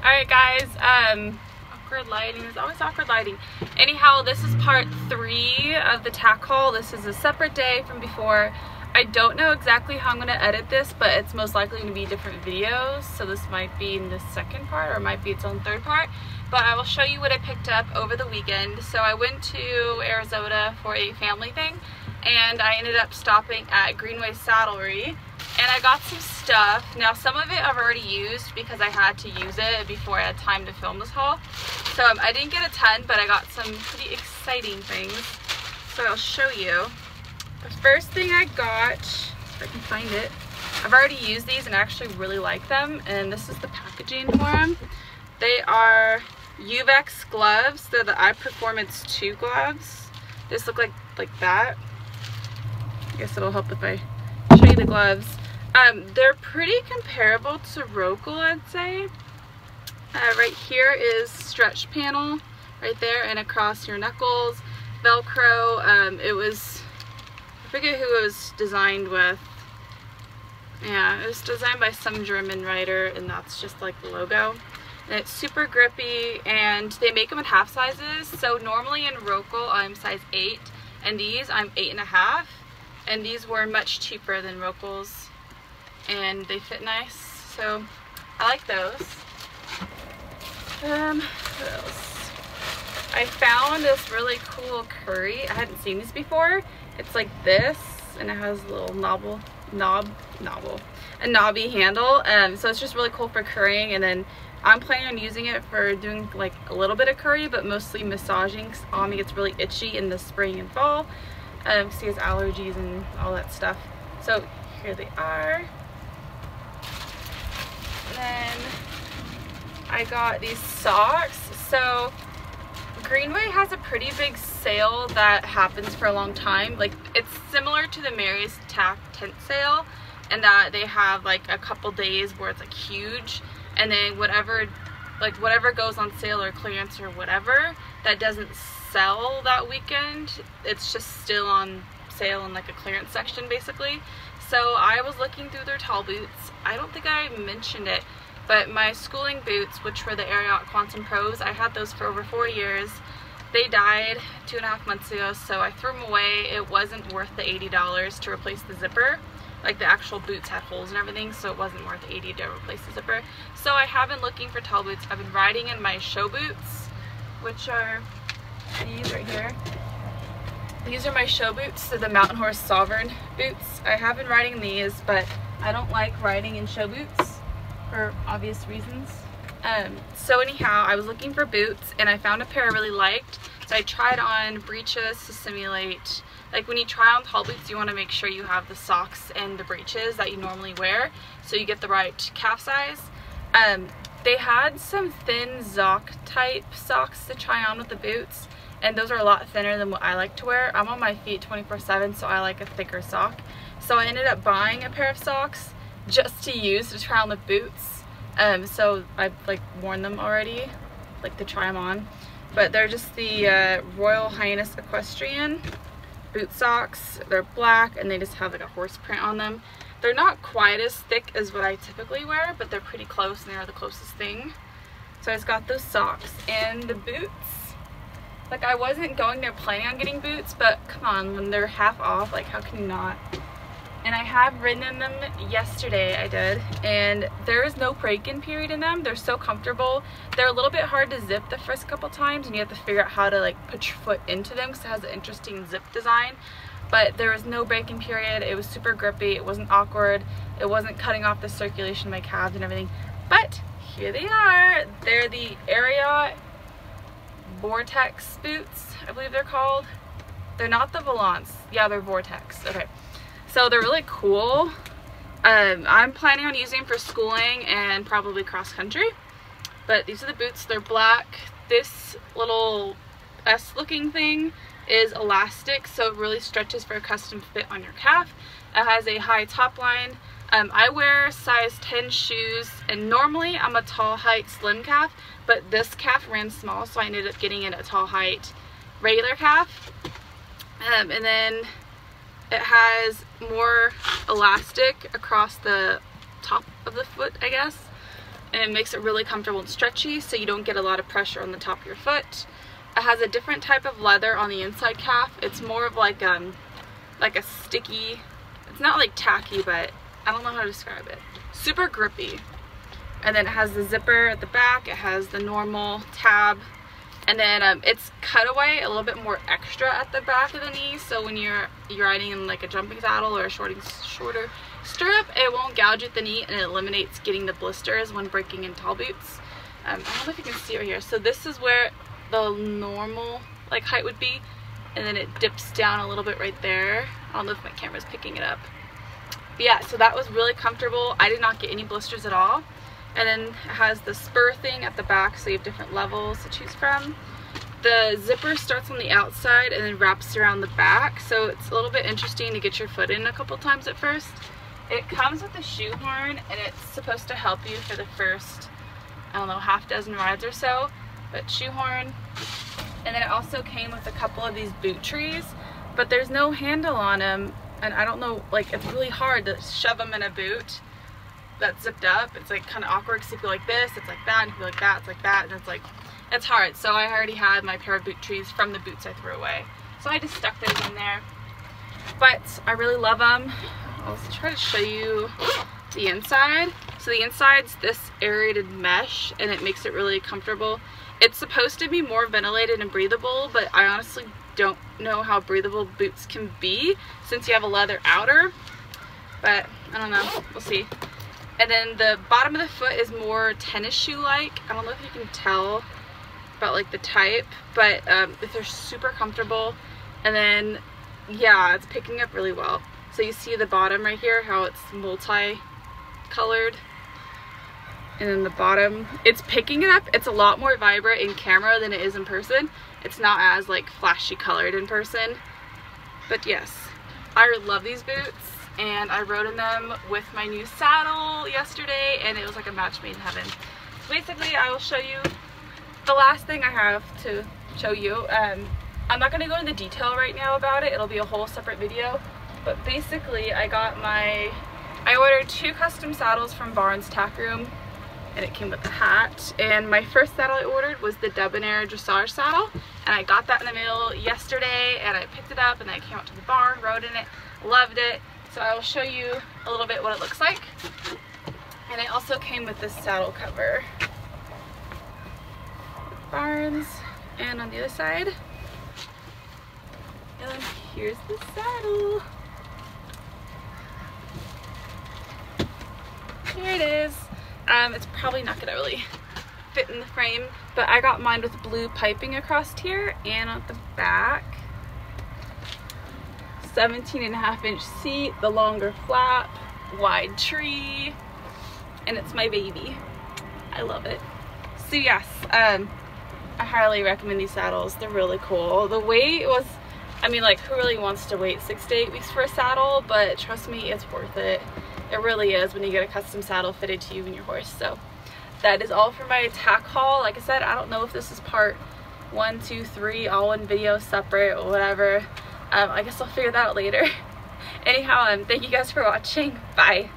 Alright guys, awkward lighting. There's always awkward lighting. Anyhow, this is part 3 of the tack haul. This is a separate day from before. I don't know exactly how I'm going to edit this, but it's most likely going to be different videos. So this might be in the second part, or it might be its own third part. But I will show you what I picked up over the weekend. So I went to Arizona for a family thing, and I ended up stopping at Greenway Saddlery. And I got some stuff. Now some of it I've already used because I had to use it before I had time to film this haul. So I didn't get a ton, but I got some pretty exciting things. So I'll show you. The first thing I got, if I can find it, I've already used these and I actually really like them. And this is the packaging for them. They are Uvex gloves. They're the Eye Performance 2 gloves. They just look like that. I guess it'll help if I show you the gloves. They're pretty comparable to Rokel, I'd say. Right here is stretch panel right there and across your knuckles. Velcro. It was, I forget who it was designed with. Yeah, it was designed by some German writer, and that's just like the logo. And it's super grippy, and they make them in half sizes. So normally in Rokel I'm size 8, and these I'm 8.5. And these were much cheaper than Rokel's, and they fit nice, so I like those. What else? I found this really cool curry. I hadn't seen these before. It's like this, and it has a little a knobby handle. So it's just really cool for currying, and then I'm planning on using it for doing like a little bit of curry, but mostly massaging, because Ami gets really itchy in the spring and fall. Because he has allergies and all that stuff. So here they are. And then I got these socks. So Greenway has a pretty big sale that happens for a long time. Like, it's similar to the Mary's Tack tent sale, and that they have like a couple days where it's like huge, and then whatever goes on sale or clearance or whatever that doesn't sell that weekend, it's just still on sale in like a clearance section basically. So I was looking through their tall boots. I don't think I mentioned it, but my schooling boots, which were the Ariat Quantum Pros, I had those for over 4 years. They died 2.5 months ago, so I threw them away. It wasn't worth the $80 to replace the zipper. Like, the actual boots had holes and everything, so it wasn't worth $80 to replace the zipper. So I have been looking for tall boots. I've been riding in my show boots, which are these right here. These are my show boots. They're the Mountain Horse Sovereign boots. I have been riding these, but I don't like riding in show boots for obvious reasons. So anyhow, I was looking for boots, and I found a pair I really liked. So I tried on breeches to simulate, like when you try on tall boots, you want to make sure you have the socks and the breeches that you normally wear, so you get the right calf size. They had some thin Zoc type socks to try on with the boots, and those are a lot thinner than what I like to wear. I'm on my feet 24/7, so I like a thicker sock. So I ended up buying a pair of socks just to use to try on the boots. So I've like worn them already, like to try them on. But they're just the Royal Highness Equestrian boot socks. They're black, and they just have like a horse print on them. They're not quite as thick as what I typically wear, but they're pretty close, and they're the closest thing. So I just got those socks. And the boots, like, I wasn't going there planning on getting boots, but come on, when they're half off, like, how can you not? And I have ridden in them yesterday, I did, and there is no break-in period in them. They're so comfortable. They're a little bit hard to zip the first couple times, and you have to figure out how to like put your foot into them because it has an interesting zip design. But there was no break-in period. It was super grippy. It wasn't awkward. It wasn't cutting off the circulation of my calves and everything. But here they are. They're the Ariat Vortex Boots, I believe they're called. They're not the Volants. Yeah, they're Vortex. Okay. So they're really cool. I'm planning on using them for schooling and probably cross country. But these are the boots. They're black. This little S-looking thing is elastic, so it really stretches for a custom fit on your calf. It has a high top line. I wear size 10 shoes, and normally I'm a tall height slim calf, but this calf ran small, so I ended up getting it a tall height regular calf. And then it has more elastic across the top of the foot, I guess. and it makes it really comfortable and stretchy so you don't get a lot of pressure on the top of your foot. It has a different type of leather on the inside calf. It's more of like a sticky, it's not like tacky, but I don't know how to describe it. Super grippy. And then it has the zipper at the back. It has the normal tab. And then it's cutaway, a little bit more extra at the back of the knee. So when you're riding in like a jumping saddle or a shorter stirrup, it won't gouge at the knee, and it eliminates getting the blisters when breaking in tall boots. I don't know if you can see right here. So this is where the normal like height would be, and then it dips down a little bit right there. I don't know if my camera's picking it up. But yeah, so that was really comfortable. I did not get any blisters at all. And then it has the spur thing at the back, so you have different levels to choose from. The zipper starts on the outside and then wraps around the back, so it's a little bit interesting to get your foot in a couple times at first. It comes with a shoehorn, and it's supposed to help you for the first, I don't know, half dozen rides or so, but shoehorn. And then it also came with a couple of these boot trees, but there's no handle on them, and I don't know, like, it's really hard to shove them in a boot that's zipped up. It's like kind of awkward because if you like this, it's like that, and if you like that, it's like that, and it's like, it's hard. So I already had my pair of boot trees from the boots I threw away, so I just stuck those in there. But I really love them. I'll try to show you the inside. So the inside's this aerated mesh, and it makes it really comfortable. It's supposed to be more ventilated and breathable, but I honestly don't know how breathable boots can be since you have a leather outer, but I don't know, we'll see. And then the bottom of the foot is more tennis shoe like. I don't know if you can tell about like the type, but they're super comfortable. And then yeah, it's picking up really well. So you see the bottom right here, how it's multi-colored. And then the bottom, it's picking it up. It's a lot more vibrant in camera than it is in person. It's not as like flashy colored in person. But yes, I love these boots, and I rode in them with my new saddle yesterday, and it was like a match made in heaven. So basically, I will show you the last thing I have to show you. I'm not going to go into detail right now about it. It'll be a whole separate video. But basically, I ordered 2 custom saddles from Barnes Tack Room, and it came with a hat. And my first saddle I ordered was the Debonair dressage saddle, and I got that in the mail yesterday, and I picked it up, and then I came out to the barn, rode in it, loved it. So I will show you a little bit what it looks like. And it also came with this saddle cover. Barnes, and on the other side, and here's the saddle. Here it is. It's probably not gonna really fit in the frame, but I got mine with blue piping across here and on the back. 17.5-inch seat, the longer flap, wide tree, and it's my baby. I love it. So yes, I highly recommend these saddles. They're really cool. The weight was, I mean, like, who really wants to wait 6 to 8 weeks for a saddle? But trust me, it's worth it. It really is when you get a custom saddle fitted to you and your horse. So that is all for my Tack haul. Like I said, I don't know if this is part 1, 2, 3, all in video, separate, or whatever. I guess I'll figure that out later. Anyhow, thank you guys for watching. Bye.